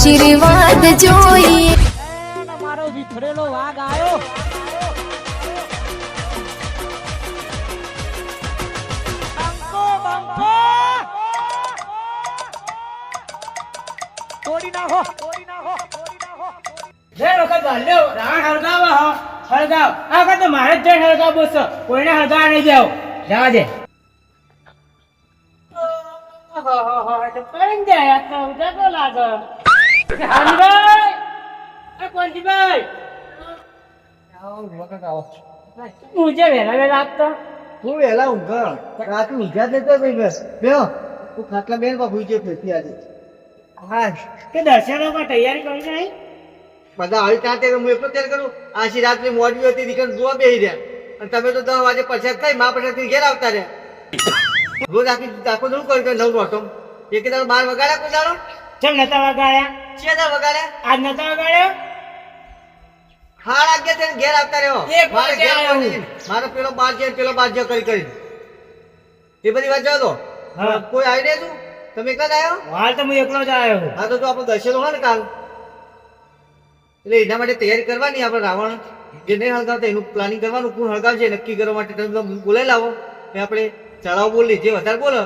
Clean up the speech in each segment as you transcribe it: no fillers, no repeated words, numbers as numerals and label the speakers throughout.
Speaker 1: આશીર્વાદ જોઈએ.
Speaker 2: મારો વિખરેલો વાઘ આવ્યો. તોડી નાખો. બે વખત બાલ્યો રાવણ હળગાવો હળગાવ. આ વખત તો મારે જ જઈને હળગાવ બોલશો. કોઈને હળગાવા નહીં જાવ. જવા દે. પડી જાય તો ઉજાગરો લાગે. હાનભાઈ એ કોંજીભાઈ મુજે વેલા વેલા આપતો.
Speaker 3: તું વેલા ઊંઘ રાત ઊંઘ્યા જ નતો ભાઈ. બસ બેહો તું ખાટલા બેન પર ભૂઈ ફેરતી આજે.
Speaker 2: હા કે દર્શનોમાં તૈયારી કરી નહીં.
Speaker 3: બધા આવી ત્યાં તે હું એકલો તૈયાર કરું. આશી રાત્રે મોડી હતી દીકરા જોવા બેસી રહ્યા અને તમે તો 10 વાગે પછાત થઈ મા પછાત ઘેર આવતા રહ્યા. રોજ આખો દૂર કર્યું 9 વાટો એક દાડો 12 વગાડ્યા કોઈ દાડો
Speaker 2: ચમ નતા વગાડ્યા.
Speaker 3: 6 દાડો વગાડ્યા.
Speaker 2: આજ નતા વગાડ્યો.
Speaker 3: હાડ આગ્યા થઈને ઘેર આવતા રહ્યો. મારે ઘેર આવવાની. મારો પેલો બાર છે પેલો બાર છે કરી એ બધી વાત જાવ તો કોઈ આવી નહીં તું તમે એકલા જ આવ્યો.
Speaker 2: હાલ તો હું એકલો જ આવ્યો.
Speaker 3: હા તો આપણો દર્શન હોય ને કાલ એટલે એના માટે તૈયારી કરવાની. આપણે રાવણ જે નહીં હળગાવતા એનું પ્લાનિંગ કરવાનું. કોણ હળગાવશે નક્કી કરવા માટે તમે બોલાવી લાવો. આપણે ચડાવ બોલી જે વધારે બોલો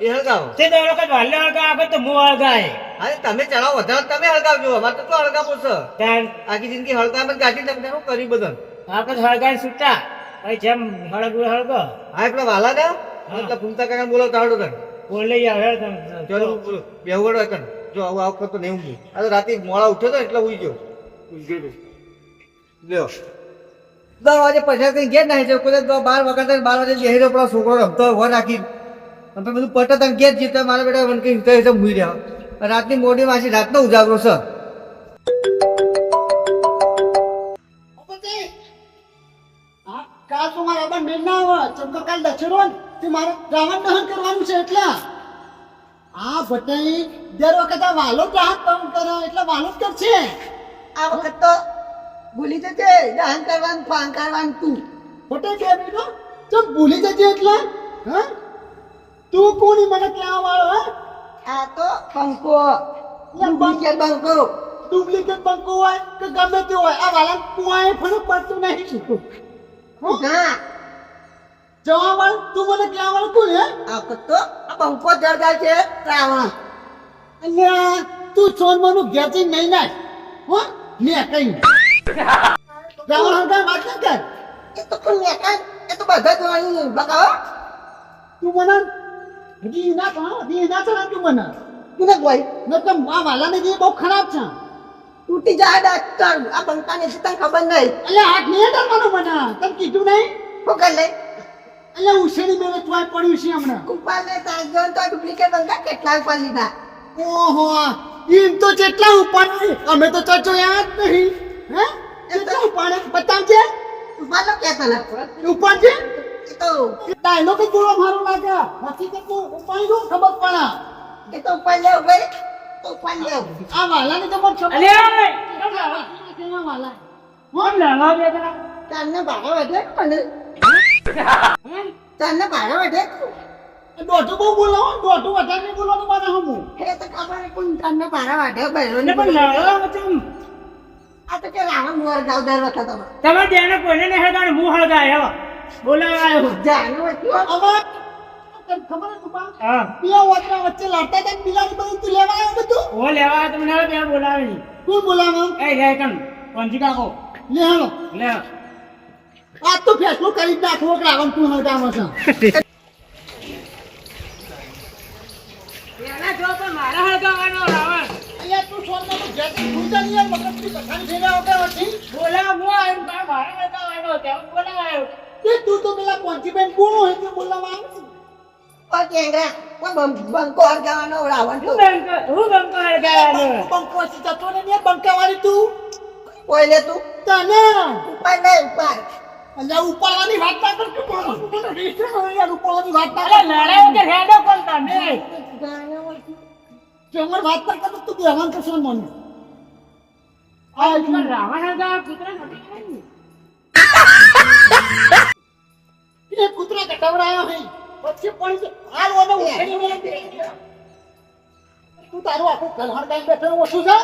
Speaker 3: એ હળગાવો.
Speaker 2: તે તો લોકો વાલ્યો હળગાવ આગળ તો હું હળગાય.
Speaker 3: અરે તમે ચડાવ વધારે તમે હળગાવજો. અમારે તો હળગાવો છે.
Speaker 2: ત્યાં
Speaker 3: આખી જિંદગી હળગાવ કાઢી તમે શું કરી બધા
Speaker 2: આપણે હળગાય છૂટા ભાઈ જેમ હળગવું હળગો.
Speaker 3: હા એટલે વાલા ને એટલે ફૂમતા કાકા બોલો તાડો તને
Speaker 2: બોલે આવે
Speaker 3: ચલો બોલો બેવડો કર જો આવું આ વખત તો નહીં ઊંઘી. આ તો રાતે મોડા ઉઠ્યો તો એટલે ઉઈ ગયો. લ્યો 10 વાગે પૈસા કઈ ઘેર નાખી છે. કોઈ 12 વાગે 12 વાગે બેહી પેલો છોકરો રમતો હોય રાખી અને બધું પટા તને ઘેર જીતે મારા બેટા મને કઈ હિસાબ મૂઈ રહ્યા. રાતની મોડી વાસી રાતનો ઉજાગરો છે.
Speaker 4: કાલ તો મારા બા મેળ ના આવે. ચમકો કાલ દક્ષિણો તે મારે રાવણ દહન કરવાનું છે. એટલે આ ભટાઈ દર વખત આ વાલો ગ્રાહક કામ કરે એટલે વાલો જ કરશે. આ વખત તો ભૂલી જજે દહન કરવાનું પાન કરવાનું. તું ભટાઈ કે બેટો ચમ ભૂલી જજે એટલે હા તું કોની મને ક્યાં વાળો હે. આ તો બંકો ડુપ્લિકેટ બંકો. ડુપ્લિકેટ બંકો હોય કે ગમે તે હોય આ વાલા કુવાએ ફરક પડતું નહીં. હા જવાવાળ તું મને ક્યાં વાળો કોણ હે. આ તો આ બંકો જળગાય છે રાવણ. અલ્યા તું સોનમાનું ઘેચી નહીં નાખ હો મે કઈ રાવણ હંગા વાત ન કર. એ તો કોણ મે કઈ એ તો બધા જોવાનું બકાવો. તું મને હજી ના ચણા તું મને તું ને કોઈ ન તો આ વાલાને જે બહુ ખરાબ છે. તૂટી જાય ડાક્ટર આ બંકાને તને ખબર નહીં. અલ્યા હાથ નહીં ડરવાનો મને તને કીધું નહીં. પકડ લે. અલ્યા ઉછેડી મેળે ચોય પડ્યું છે હમણાં. કુપાને તાજન તો ડુપ્લિકેટ બંકા કેટલા ઉપર લીધા. ઓહો ઈમ તો જેટલા ઉપાડે અમે તો ચર્ચો યાદ નહીં. હે એટલા ઉપાડે બતાવજે. ઉપાડો કે તને ઉપાડજે. એ તો ડાયલોગ જ બોલવા મારો લાગે. હકીકત તો ઉપાડી દો ખબર પડે. એ તો ઉપાડ લે ભાઈ તો ઉપાડ લે. આ વાલાને તો મત
Speaker 2: અલે
Speaker 4: કેવા વાલા
Speaker 2: કોણ લાવા બેટા.
Speaker 4: તને ભાડો વધે મને તને ભાડો વધે. દોઢું બહુ બોલાવો દોઢું વધારે નહીં બોલવાનું મારે હમું. એ તો ખબર પણ તને ભાડો વધે બહેરો ને
Speaker 2: પણ લાવા મતલબ
Speaker 4: આ તો કે રાવણ મોર ગાવ દર વખત
Speaker 2: તમારે દેને કોઈને નહીં હળગાવે હું હળગાય હવે બોલાવ્યો
Speaker 4: જાનો હવે તને ખબર છે બા.
Speaker 2: હા
Speaker 4: બે ઓટલા વચ્ચે લડતા હતા બિલાડી બધું તું લેવા આવ્યો બધું.
Speaker 2: ઓ લેવા તમને હવે બે બોલાવે નહીં.
Speaker 4: કોણ બોલાવો
Speaker 2: એ લે કન કોંજી કાકો
Speaker 4: લે હાલો
Speaker 2: લે
Speaker 4: આ તો ફેસલો કરી જ નાખવો કે રાવણ તું હળગાવો છે.
Speaker 2: એના જો પણ મારા હળગાવાનો રાવણ.
Speaker 4: અહીંયા તું સોનમાં તો જેતે ભૂજાની યાર મગજની પથારી ફેરવા વગર હતી.
Speaker 2: બોલા હું આવ્યો મારા હળગાવાનો ત્યાં બોલાવ્યો.
Speaker 4: તે તું તો પેલા કોંચીબેન કોણ હોય તે બોલાવા આવે. ઓ કેંગરા ઓ બંકો હળગાવાનો રાવણ
Speaker 2: હું બંકો હળગાવાનો.
Speaker 4: બંકો છે જતો ને ને બંકાવાળી તું કોઈ લે તું તને ઉપાડ લે ઉપાડ. અલ્યા ઉપાડવાની વાત ના કર કે મને રીસે યાર ઉપાડવાની વાત ના
Speaker 2: અરે લડાઈ કે હેડો કોણ તમે.
Speaker 4: જમર વાત ના કર તું બેવાન કરશો મને.
Speaker 2: આ પણ રાવણ હળગાવ કૂતરા નથી.
Speaker 4: એ કૂતરા કટવરાયો હે પછી પડી હાલ ઓને ઉઠાડી તું તારું આખું ઘર હળગાઈને બેઠો ઓછું છે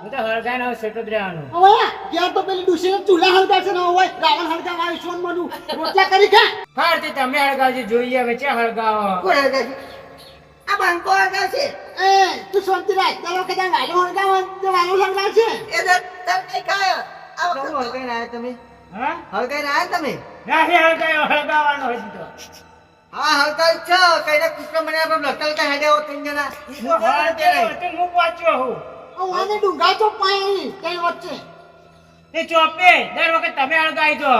Speaker 2: હું તો હળગાઈને હવે સેટો જ રહેવાનું
Speaker 4: હવે ત્યાં તો પેલી ડુસીને ચૂલા હળગા છે ને હવે રાવણ હળગા વાળી સોન બનું રોટલા કરી ખા
Speaker 2: ફારતી તમે હળગાવજો જોઈએ હવે ચે હળગાવો
Speaker 5: કોણ હળગાવશે? આ બંકો હળગાવશે.
Speaker 4: એ તું શાંતિ રાખ તારો કદાચ વાલો હળગાવ તો વાલો હળગાવશે
Speaker 5: એ તો તમ કઈ ખાય. આ
Speaker 3: કેમ
Speaker 5: વખત
Speaker 3: હળગાઈને આયા તમે
Speaker 2: હા
Speaker 3: હળગાઈને આયા તમે
Speaker 2: નાહી હળગાયો હળગાવાનો હજી તો
Speaker 3: હા હળગાઈ છે કઈને કુતરો મને આપણે લટલતા હેડ્યા ત્રણ જણા
Speaker 2: હું વાંચ્યો હું
Speaker 4: આને ડુંગા તો પાણી કઈ વચ્ચે
Speaker 2: તે ચોપે દર વખત તમે હળગાઈ દો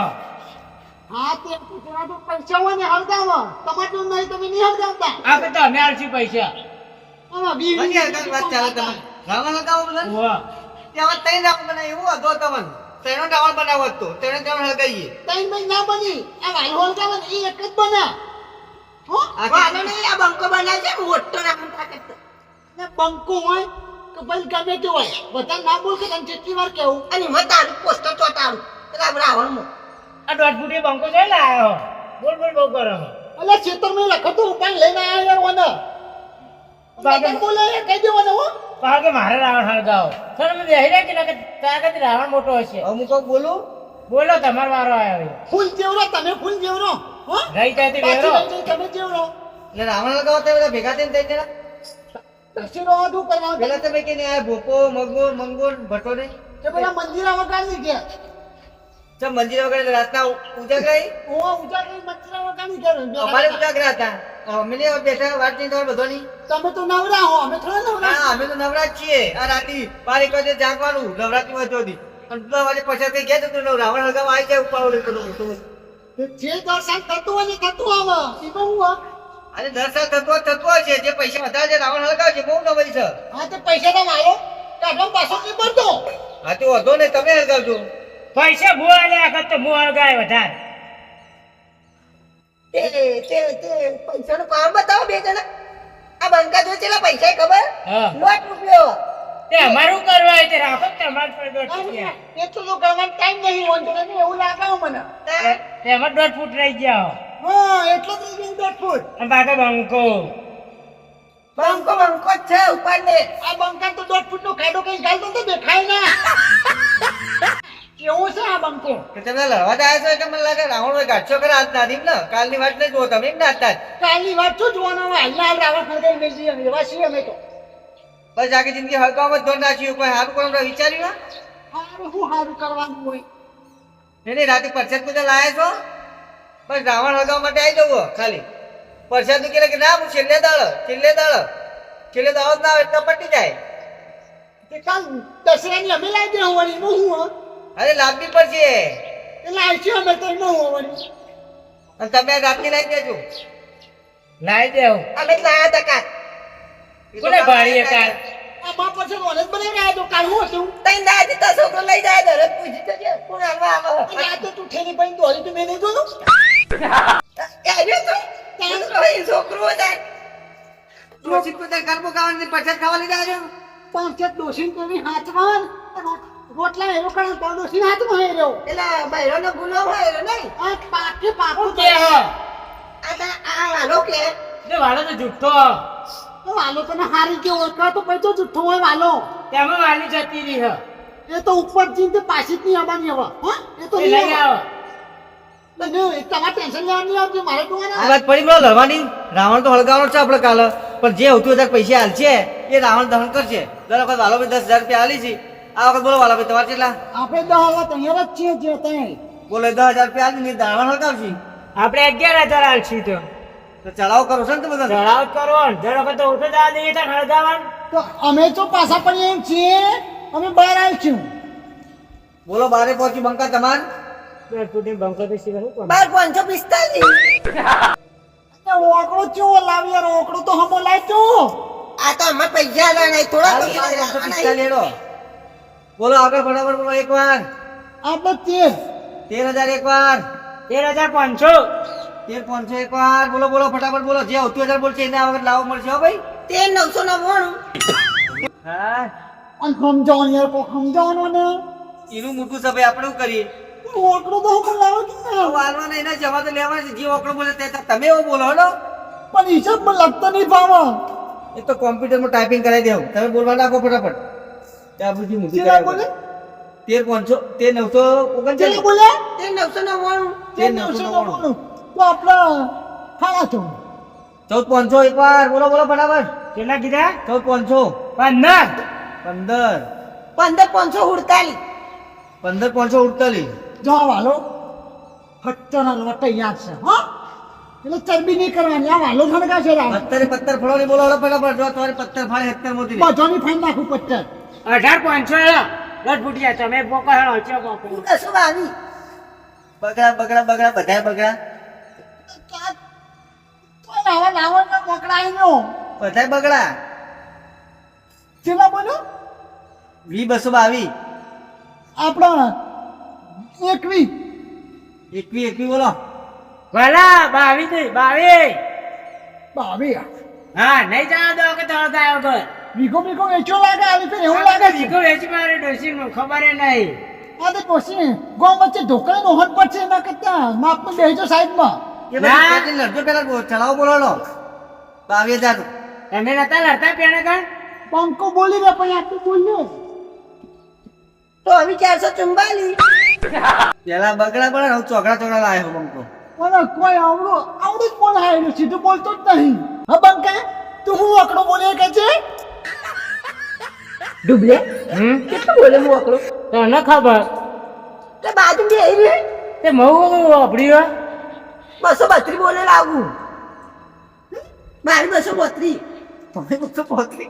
Speaker 4: હા તે કુતરા તો પૈસા હોય ને હળગાવ તમારે નહીં તમે નહીં હળગાવતા
Speaker 2: આપણે તો અમે આલશું પૈસા
Speaker 4: આમાં
Speaker 3: બની હળગાવાની વાત ચાલે તમે રાવણ હળગાવો બોલે
Speaker 2: વાહ
Speaker 3: ત્યાં ત્રણ રાવણ બનાવે એવું હતો તમને ત્રણ રાવણ બનાવો હતો ત્રણ રાવણ હળગાઈએ
Speaker 4: તૈન મહિના ના બની આ વાલો હળગાવ ને એ એક જ બના હો
Speaker 5: વાલો નહીં, આ બંકો બનાવશે મોટો રાવણ થાય.
Speaker 4: ને બંકો હોય કે ભાઈ ગમે તે હોય બધા ના બોલ કે તને જેટલી વાર કેવું
Speaker 5: અને હું તારું પોસ્ટર ચોટાડું રાવણમાં.
Speaker 2: આ દોઢ ફૂટી બંકો છે લાયો બોલ બોલ બહુ કરો
Speaker 4: અલે ખેતરમાં લખતું ઉપાડ લઈને આવ્યા વને બાબા બોલે એ કહી દેવાનો હો
Speaker 2: કહો કે મારે રાવણ હળગાવો સર મને બેહી રહ્યા કે ના કે તારા કરતી રાવણ મોટો હશે
Speaker 3: અમુક બોલું
Speaker 2: બોલો તમારો વારો આવ્યો
Speaker 4: ફૂલ જેવરો તમે ફૂલ જેવરો હો
Speaker 2: રહી ત્યાંથી
Speaker 4: પાછી
Speaker 2: બેરો
Speaker 4: લઈ જઈ તમે જેવરો
Speaker 3: એટલે રાવણ હળગાવો તો બધા ભેગા થઈને ત્રણ જણા
Speaker 4: દક્ષિણો આધું કરવાનું
Speaker 3: પેલા તમે કે ને આ ભોપો મગો મંગો ભટો ને
Speaker 4: કે પેલા મંદિરા વગાડી ગયા
Speaker 3: ચમ મંદિર વગર રાતના ઉજાગરા
Speaker 4: ઓ ઉજાગરી મંદિરા વગાડી ગયા
Speaker 3: અમારે ઉજાગરા હતા અમે ને બેઠા વાત નહીં તમારે બધો નહીં
Speaker 4: તમે તો નવરા હો અમે થોડા નવરા
Speaker 3: હા અમે તો નવરાત છીએ આ રાતી 12 વાગે જાગવાનું નવરાત્રી માં ચોથી અને 2 વાગે પછી કઈ ગયા તો રાવણ હળગાવા આવી જાય ઉપાડો
Speaker 4: જે દર્શન થતું હોય ને થતું આવે એ બહુ હા
Speaker 3: અને દર્શન થતો છે જે પૈસા વધારે છે રાવણ હળગાવશે બહુ નવાઈ છે
Speaker 4: તે પૈસા તો મારો કાઢો પાછો નહીં પડતો
Speaker 3: હા તો વધો ને તમે હળગાવજો
Speaker 2: પૈસા ભૂવા લે આગળ તો હું હળગાય વધારે
Speaker 5: તે પૈસાનો પાવર બતાવો બે જણા. આ બંકા જો ચેલા પૈસા એ ખબર?
Speaker 2: હા.
Speaker 5: લાખ રૂપિયો.
Speaker 2: તે અમારું કરવા તે રાખો ને તમારે પર દોઢ ફૂટ ગયા.
Speaker 4: એટલું તો કરવાનો ટાઈમ નહીં હોય ને એવું લાગે મને
Speaker 2: તે અમારે દોઢ ફૂટ રહી ગયા
Speaker 4: હા એટલો જ નહીં 10 ફૂટ
Speaker 2: અને પાછો બંકો
Speaker 5: બંકો બંકો જ છે ઉપર ને.
Speaker 4: આ બંકા તો 10 ફૂટ નો ખાડો કઈ ગાલતો તો દેખાય ના કેવું છે આ બંકો
Speaker 3: કે તમે લડવા આવ્યા છો એટલે મને લાગે રાવણ હોય ગાંઠો કરે આજ નાની ને કાલની વાત નહીં જુઓ તમે નાતા જ
Speaker 4: કાલની વાત શું જોવાના હોય હાલ રાવણ ખરગાઈ મેં જઈએ અમે વાસી અમે તો
Speaker 3: બસ આખી જિંદગી હળગાવમાં જ ધોન નાખ્યું કોઈ સારું કરવા વિચાર્યું
Speaker 4: હારું શું હારું કરવાનું હોય
Speaker 3: નહીં રાતે પરસાદ પૂજા લાયા છો બસ રાવણ હળગાવવા માટે આવી જવું ખાલી પરસાદ નું કે ના હું છેલ્લે દાળ જ ના આવે એટલે પટી જાય
Speaker 4: તે કાલ દસરાની અમે લાવી દે હોવાની નું હું
Speaker 3: અરે લાવવી પડશે
Speaker 4: એટલે આવીશું અમે તો ન હોવાની
Speaker 3: અને તમે રાતની લાવી દેજો
Speaker 2: લાવી દેવું
Speaker 5: અમે જ લાયા હતા કાલ.
Speaker 2: કોને ભાડીએ કાર
Speaker 4: આ બાપ પછી ઓનજ બને ગયા તો કાલ હું હતું
Speaker 5: તઈ ના હતી તો છોકરો લઈ જાય દરજ પૂછી તો છે કોણ હાલવા આવે.
Speaker 4: અને આ તો તું ઠેલી પૈન દોરી તો મેં નહીં જોયું
Speaker 5: આવ્યો તો છોકરો જાય.
Speaker 3: ડોશી પૂજા કરબો ખાવાની પરસાદ ખાવા લીધા આવ્યો
Speaker 4: પાંચ ડોસી કરી હાથમાં રોટલા એનો કારણ તો ડોસી હાથમાં હે રહ્યો
Speaker 5: પેલા બૈરોનો ગુનો હોય એનો નહીં.
Speaker 4: આ પાકે પાકું
Speaker 2: કે હો
Speaker 5: આ વાલો કે
Speaker 2: તે વાળો તો જુઠ્ઠો
Speaker 4: તો વાલો તને હારી કે ઓળખા તો પછી તો જુઠ્ઠો હોય વાલો
Speaker 2: તેમાં વાલી જતી રહી હ
Speaker 4: એ તો ઉપર જીને પાછી જ નહીં આવવાની હવે હા એ તો
Speaker 2: એ લઈ આવો
Speaker 4: તમારે ટેન્શન લેવાની નહીં આવતી મારે તો
Speaker 3: આ વાત પડી બોલો લડવાની રાવણ તો હળગાવવાનો છે આપણે કાલે પણ જે હોતું વધારે પૈસા હાલશે એ રાવણ દહન કરશે દર વખત વાલો ભાઈ 10,000 રૂપિયા હાલી છે આ વખત બોલો વાલા ભાઈ તમારે કેટલા
Speaker 4: આપણે 10 તૈયાર જ છીએ જે તઈ
Speaker 3: બોલો 10,000 રૂપિયા હાલી ને રાવણ હળગાવશે
Speaker 2: આપણે 11,000 આલશું તો
Speaker 3: તો ચડાવ કરો છો ને તમે બધા
Speaker 2: ચડાવ જ કરો ને દર વખત તો ઓછો જવા દઈએ તો હળગાવાન
Speaker 4: તો અમે તો પાછા પડીએ એમ છીએ અમે બહાર આવીશું
Speaker 3: બોલો બારે પહોંચી બંકા તમાર
Speaker 2: દોઢ ફૂટની બંકો તો શીખર શું
Speaker 5: 12,545.
Speaker 4: ઓકડો ચેવો લાવી ઓકડો તો હમો લાય તું
Speaker 5: આ તો અમે પૈસા આલા નહીં થોડા
Speaker 3: હાલો,
Speaker 5: પૈસા આલા
Speaker 3: 545 લેડો બોલો આગળ ફટાફટ બોલો એકવાર
Speaker 4: આપણે
Speaker 3: 13,000 એકવાર
Speaker 2: 13,500
Speaker 3: 13,500 એકવાર બોલો બોલો ફટાફટ બોલો જે હોતું 1000 બોલશે એને આ વખત લાવો મળશે હો ભાઈ
Speaker 5: 13,999.
Speaker 3: હા
Speaker 4: અને સમજાવવાનું યાર કોઈ સમજાવવાનું ને
Speaker 3: એનું મોટું છે ભાઈ આપણે શું કરીએ
Speaker 4: ઓકડો તો હમો લાવો કે ના
Speaker 3: વાલવાના એના જવા તો લેવાના છે જે ઓકડો બોલે તે તમે એવો બોલો હલો
Speaker 4: પણ હિસાબમાં લગતો નહીં પાવા
Speaker 3: એ તો કોમ્પ્યુટરમાં ટાઈપિંગ કરાવી દેવું તમે બોલવા નાખો ફટાફટ ત્યાં બધી મૂકી
Speaker 4: કેટલા બોલે
Speaker 3: 13,500 13,939
Speaker 4: કેટલા બોલે
Speaker 5: તે 999
Speaker 4: તે 999 તો આપણા ખાડા છો
Speaker 3: 14,500 એકવાર બોલો બોલો ફટાફટ
Speaker 2: કેટલા કીધા
Speaker 3: 14,500
Speaker 2: 15
Speaker 3: 15
Speaker 5: 15 548
Speaker 3: 15,548
Speaker 4: જો વાલો ફટ્ટના લોટ તૈયાર છે હો એટલે ચરબી નહીં કરવાની આ વાલો ખણકા છે રામ
Speaker 3: પત્તર ફળો ની બોલો ફટાફટ જો તમારે પત્તર ફાળે 70 મોતી
Speaker 4: બધાની ફાઈન નાખું પટ્ટર
Speaker 2: 18,500 લટ ફૂટિયા તમે પોકો હેડો ચો પોકો
Speaker 5: હું કશું ભાવી
Speaker 3: બગડા બધાય બગડા
Speaker 4: નાવા નાવા પકડાઈ નો
Speaker 3: બધાય બગડા
Speaker 4: કેટલા બોલ્યો
Speaker 3: 20,222
Speaker 4: આપણા 21
Speaker 3: 21 બોલો
Speaker 2: ભલા 22
Speaker 4: 22
Speaker 2: હા નહીં જવા દો કે તરત આવ્યો ઘર
Speaker 4: બીકો વેચો લાગે આવી ફેર એવું લાગે છે
Speaker 2: જીગો વેચી મારે ડોશી ખબર નહીં
Speaker 4: આ તો કોશી ગો વચ્ચે ઢોકળી નો હટ પડશે એના કરતા માપમાં બેસજો સાઈડમાં
Speaker 3: એ બધું લડજો પેલા ચલાવો બોલો 22,000
Speaker 2: તમે નતા લડતા પેણે કણ
Speaker 4: પંકો બોલી રહ્યા પણ આટલું બોલ્યો
Speaker 5: તો હવે 444
Speaker 3: પેલા બગડા પડે હું ચોકડા લાવ્યો બંકો
Speaker 4: પણ કોઈ આવડું જ બોલાય સીધું બોલતો જ નહીં હા બંકા તું હું આકડો બોલે કે છે
Speaker 5: ડુબલે કેટલું બોલે હું અકડો
Speaker 2: તને ખબર
Speaker 5: તે બાજુ બે રે
Speaker 2: તે મઉ વાપર્યો
Speaker 5: 232 બોલે લાગુ મારી 232
Speaker 3: તમે તો પોતલી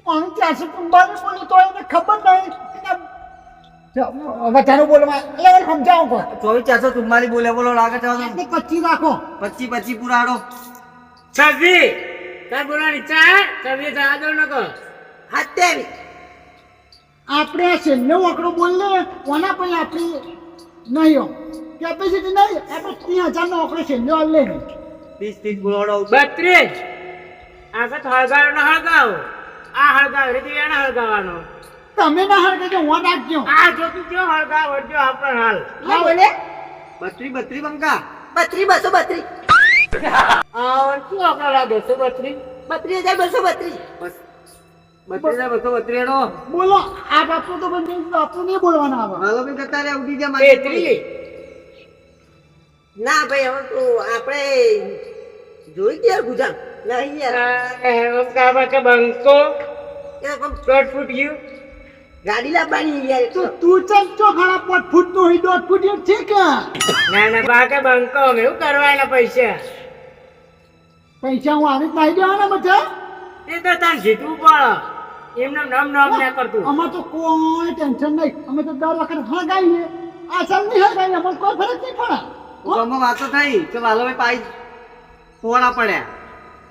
Speaker 4: પણ 445 બોલે તો એને ખબર નહીં વધારે બોલવા એટલે સમજાવો કો
Speaker 3: 24,444 બોલ્યા બોલો લાગે છે
Speaker 4: આપણે 25 રાખો
Speaker 3: 25 પૂરા આડો
Speaker 2: 26 તાર બોલાની ચા 26 જવા દો નકો
Speaker 5: 27
Speaker 4: આપણે આ છેલ્લો આંકડો બોલને કોના પણ આપણી નહીં કેપેસિટી નહીં આપણે 3000 નો આંકડો છેલ્લો હાલ લે
Speaker 3: 30 બોલાડો
Speaker 2: 32 આગળ હળગાવ નો હળગાવ આ હળગાવ રીતે એને હળગાવવાનો
Speaker 4: તમે ના હરકે જો હું રાખજો
Speaker 2: આ જોતું જો હળગાવ વળજો આપણ હાલ
Speaker 5: ના બોલે
Speaker 3: 32 બંકા
Speaker 5: 32 232
Speaker 2: આ શું આપણા લાગે 232
Speaker 5: 32,232
Speaker 3: 32,232 આડો
Speaker 4: બોલો આ બાપુ તો બંને બાપુ નહીં બોલવાના આવે
Speaker 3: હાલો બી કરતા રે ઉડી જા મારી
Speaker 2: 33
Speaker 5: ના ભાઈ હવે તો આપણે જોઈ ગયા ગુજામ નહીં યાર
Speaker 2: કે બંકો
Speaker 5: એ પણ
Speaker 2: પ્લોટ ફૂટ ગયું
Speaker 5: ગાડી લાવવાની યાર
Speaker 4: તો તું ચમ ચો ખાડા 5 ફૂટ નો હોય 1.5 ફૂટ એમ છે કે
Speaker 2: ના બા કે બંકો એવું કરવાના પૈસા
Speaker 4: પૈસા હું આવી જ નાઈ દેવાના બધા
Speaker 2: એ તો તાર જીતવું પડે એમને નામ ના કરતું
Speaker 4: અમાર તો કોઈ ટેન્શન નહીં અમે તો દર વખત હળગાઈએ આ ચાલ નહીં હળગાઈએ અમારે કોઈ ફરક નહીં પડે
Speaker 3: ગામમાં વાતો થઈ કે વાલો પાઈ પોણા પડ્યા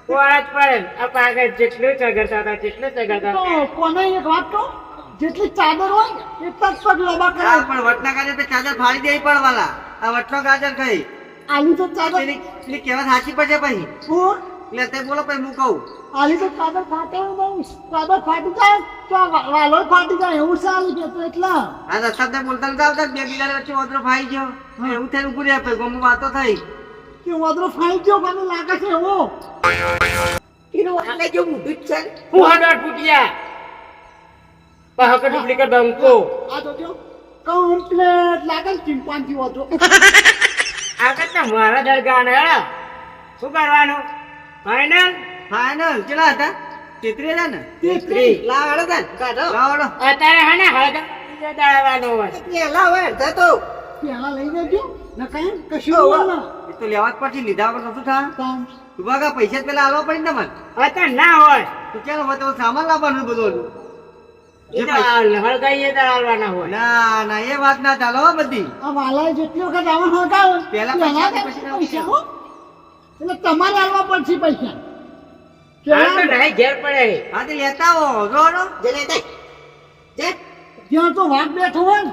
Speaker 2: કોણ જ પડે આ પાગળ જેટલું ચગડતા હતા જેટલું ચગડતા
Speaker 4: તો કોને એક વાત કહું જેટલી ચાદર હોય એટલા જ પગ લોબા કરે
Speaker 3: હા પણ વટના ગાજર તો ચાદર ફાડી દેવી પડવાલા આ વટનો ગાજર કઈ
Speaker 4: આલી તો ચાદર
Speaker 3: પેલી કહેવત સાચી પડશે પછી
Speaker 4: હું
Speaker 3: એટલે તે બોલો પછી હું કહું
Speaker 4: આલી તો ચાદર ફાટે નહીં ચાદર ફાટી જાય તો વાલો ફાટી જાય એવું ચાલી કે તો એટલા
Speaker 3: આ રસ્તા બોલતા નતા આવતા બે બિલાડી વચ્ચે ઓદરો ફાઈ ગયો એવું થઈને ઉભું રહ્યા પછી ગામમાં વાતો થઈ
Speaker 4: કે વાદરો ફાઈ ગયો મને લાગે છે એવો
Speaker 5: એનું વાલે જો મૂઠું જ છે ને.
Speaker 2: હું હડોટ ફૂટ્યા પાહક ડુપ્લિકેટ બંકો
Speaker 4: આ તો જો કમ્પ્લેટ લાગે છે ચિંપાંજી વાદરો
Speaker 2: આ કરતા મારા દરગાહ હેડા શું કરવાનું ફાઈનલ
Speaker 3: ફાઈનલ કેટલા હતા 33,000 ને
Speaker 2: 33
Speaker 5: લાવાડો તાન, કાઢો.
Speaker 3: લાવડો
Speaker 2: અત્યારે હે ને હળગા દળવાનો હોય
Speaker 5: પેલા હવે અડધા તો
Speaker 4: પેલા લઈ લેજો ને કઈ કશું ના
Speaker 3: એ તો લેવા જ પછી લીધા વગર કશું થાય
Speaker 4: કામ
Speaker 3: તું બાકા પૈસા જ પેલા આલવા પડી ને મને
Speaker 2: અત્યારે ના હોય
Speaker 3: તો ચાલો હવે તો સામાન લાવવાનું બધું
Speaker 2: એ તો હળગાઈએ દળવાના હોય
Speaker 3: ના ના એ વાત ના ચાલો હો બધી
Speaker 4: આ વાલાએ જેટલી વખત આવા હળગાવે
Speaker 3: પહેલા
Speaker 4: પહેલા
Speaker 3: પૈસા,
Speaker 4: પૈસા હો. એટલે તમારે આલવા પડશે પૈસા
Speaker 2: હાલ તો નહીં ઘેર પડે
Speaker 3: હા તે લેતા આવો જોડો
Speaker 5: જે લેતા જે
Speaker 4: ત્યાં તો વાઘ બેઠો હોય ને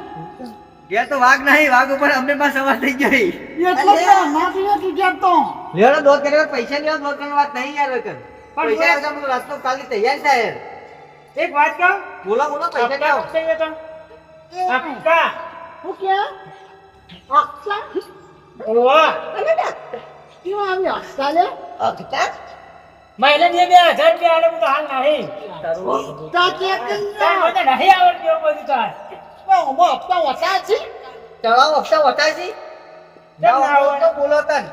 Speaker 3: ઘેર તો વાઘ નહીં વાઘ ઉપર અમે માં સવાર થઈ ગઈ
Speaker 4: એટલે જ માફી નથી ત્યાં તો
Speaker 3: લેડો દોત કર્યો પૈસા લેવા દોત કરવાની વાત નહીં યાર વગર પૈસા આવતા બધું રસ્તો કાલી તૈયાર છે યાર
Speaker 2: એક વાત કહું
Speaker 3: બોલો બોલો પૈસા
Speaker 2: હપ્તા
Speaker 3: લાવો
Speaker 2: કઈ હતો હપ્તા
Speaker 4: હું કે અક્ષા
Speaker 2: ઓહો
Speaker 5: અને ના
Speaker 4: કેમ આવી અક્ષા લે
Speaker 5: અગતા
Speaker 2: મહિને 2,000 રૂપિયા આલે હું તો હાલ નહીં.
Speaker 4: તા ચેક કરી
Speaker 2: તાર
Speaker 4: લો.
Speaker 2: મને નહીં આવડતું એવું બધું તાર.
Speaker 4: ઓમો હપ્તા ઓછા છે.
Speaker 3: તળાવ હપ્તા વટાય છે
Speaker 2: કેમ ના હોય?
Speaker 3: તો બોલો તન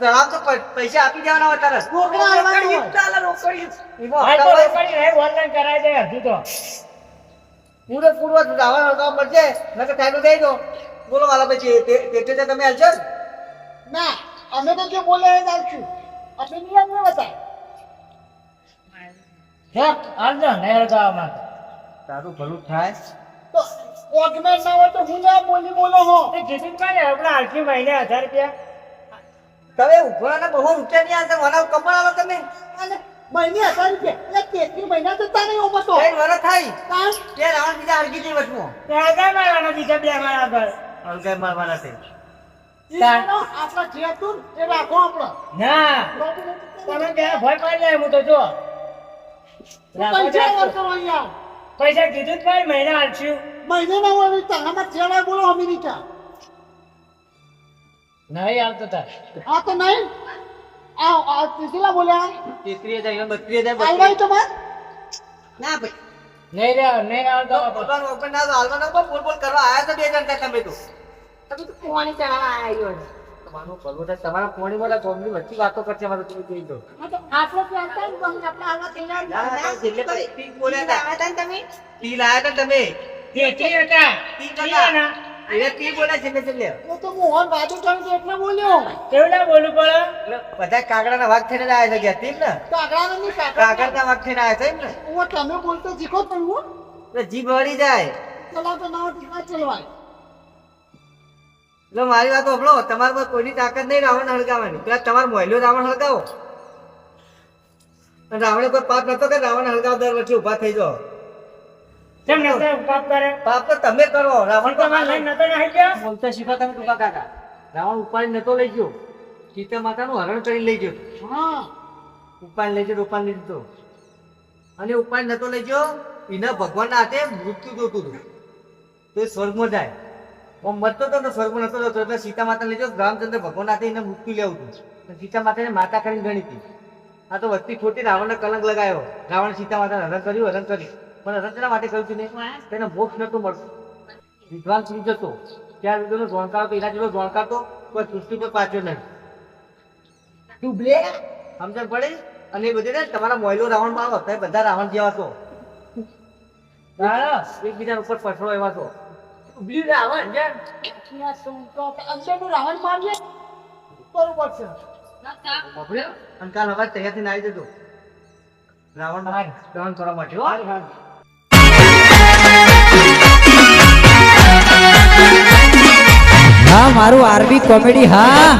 Speaker 3: તળાવ તો પૈસા આપી દેવાના હોય તરત
Speaker 4: રોકડા હાલવાના હોય.
Speaker 5: રોકડિયું ચાલે, રોકડિયું.
Speaker 3: એમાં
Speaker 2: હાલ તો
Speaker 3: હપ્તા હોય.
Speaker 2: રોકડી નહીં, ઓનલાઈન કરાવી દે હજુ તો.
Speaker 3: પૂરેપૂરો રાવણ હળગાવ મળશે નકર ટાઈમ દઈ દો બોલો મારા પછી તે તમે હાલશો ને?
Speaker 4: ના અમે તો જે બોલે એ જ આવશું. આપણે નિયમ ન બતાય.
Speaker 2: હે, હાલ તો નહીં હળગાવવા માંગે.
Speaker 3: તારું ભલું થાય
Speaker 4: તો ઓગમેન્ટ ના હોય તો હું ના બોલો હો.
Speaker 2: એ કીધું કાંઈ નહીં, આપણે હાલથી મહિને 1,000 રૂપિયા.
Speaker 3: તમે ઉભરાના બહુ રૂપિયા નહીં આવતા મને કમાડ આલો તમે
Speaker 4: અને મહિને 1,000 રૂપિયા એટલે કેટલી મહિના જતા નહીં ઓમાં તો.
Speaker 3: કઈ વરસ થાય
Speaker 4: કાં?
Speaker 3: તે રાવણ બીજા હળગી જઈ વચમાં
Speaker 2: તે હળગાવી મારવાના બીજા 2 મારા આગળ.
Speaker 3: હળગાઈ મારવાના છે
Speaker 4: ઈ જાણો, આપણા જે હતું ને એ રાખો આપણો.
Speaker 2: ના, તમે ત્યાં ભય પાડી લે હું તો જો. રાખો
Speaker 4: પૈસા
Speaker 2: જાગતો.
Speaker 4: વર્તો અહીંયા.
Speaker 2: પૈસા કીધું જ ભાઈ મહિને હાલશું.
Speaker 4: મહિને ના હોય તારામાં ચેડા બોલો અમેરિકા.
Speaker 2: નહીં હાલતો તાર.
Speaker 4: આ તો નહીં. આ કેટલા બોલ્યા?
Speaker 3: 33,000 32,000
Speaker 4: આલવાય તો માર.
Speaker 3: ના ભાઈ
Speaker 2: નહીં હાલતો.
Speaker 3: ભગવાન ઓપન ના તો હાલવા ના બોલ બોલ કરવા આયા તો 2 જણ તમે તો
Speaker 5: તમે તો કોણી ચડાવવા આવ્યો છે.
Speaker 3: તમારું ભલું થાય તમારા પોણી મોટા કોમની વચ્ચે વાતો કરશે મારે તમે જોઈ દો
Speaker 4: આ તો આપણે ત્યાં હતા ને તો આપણે આલવા તૈયાર
Speaker 3: ના,
Speaker 4: હતા.
Speaker 3: ના, છેલ્લે પછી તીન બોલ્યા હતા.
Speaker 5: આવ્યા હતા ને તમે?
Speaker 3: તી લાયા હતા ને તમે
Speaker 2: તેથી હતા.
Speaker 3: તી
Speaker 2: તી
Speaker 3: હતા.
Speaker 2: ના.
Speaker 3: એને તી બોલ્યા છેલ્લે છેલ્લે
Speaker 4: એ તો મોહન વાતો ચાલુ તો એટલે બોલ્યો.
Speaker 2: કેવું ના બોલવું પડે?
Speaker 3: એટલે બધા કાગડાના વાઘ થઈને જ આયા છે ગયા તીમ ને
Speaker 4: કાગડાને નહીં કાગડા.
Speaker 3: કાગડના વાઘ થઈને આયા છે એમ ને
Speaker 4: હું તમે બોલતો શીખો તો હું.
Speaker 3: એટલે જીભ વળી જાય
Speaker 4: ચલાવતો ના હોય તો ના ચલવાય.
Speaker 3: એટલે મારી વાત સાંભળો તમારા પર કોઈની તાકાત નહીં રાવણ હળગાવવાની પેલા તમારો મોયલો રાવણ હળગાવો અને રાવણે કોઈ પાપ નતો કે રાવણ હળગાવ દર વચ્ચે ઊભા થઈ જાઓ
Speaker 2: કેમ નતો પાપ કરે?
Speaker 3: પાપ તો તમે કરો રાવણ તો
Speaker 2: તમારે લઈને નતો નાહી ગયા?
Speaker 3: બોલતા શીખો તમે ટૂંકા કાકા રાવણ ઉપાડી નતો લઈ ગયો સીતા માતાનું હરણ કરી લઈ ગયો
Speaker 4: હા.
Speaker 3: ઉપાડી લઈ ગયો ઉપાડી લીધો અને ઉપાડી નતો લઈ ગયો એના ભગવાનના હાથે મૃત્યુ જોતું હતું તો એ સ્વર્ગમાં જાય આમ મરતો હતો ને સ્વર્ગમાં નતો જતો એટલે સીતા માતા લઈ ગયો રામચંદ્ર ભગવાન હાથે એને મૃત્યુ લેવું હતું સીતા માતાને માતા કરીને ગણી હતી આ તો વસ્તી ખોટી રાવણને કલંક લગાવ્યો રાવણ સીતા માતાને હરણ કર્યું પણ હરણ તેના માટે કર્યું ને તેને મોક્ષ નતું મળતું વિદ્વાન થઈ જતો ત્યાર સુધીનો જોણકાર હતો એના જેટલો જોણકાર તો કોઈ સૃષ્ટિ પર પાછળ નહીં
Speaker 5: ડૂબલે?
Speaker 3: સમજણ પડે અને એ બધી ને તમારા મોયલો રાવણ માં હતા બધા રાવણ જેવા છો એકબીજા ઉપર પછડો એવા છો
Speaker 5: ડૂબલ્યું રાવણ.
Speaker 4: ત્યાં તો અંદરનું રાવણ મારીએ બરોબર છે.
Speaker 3: બપોરે અને કાલ અવાજ તૈયાર થઈને આવી જજો રાવણ દહન કરવા માટે હો
Speaker 6: હા મારું આરબી કોમેડી હા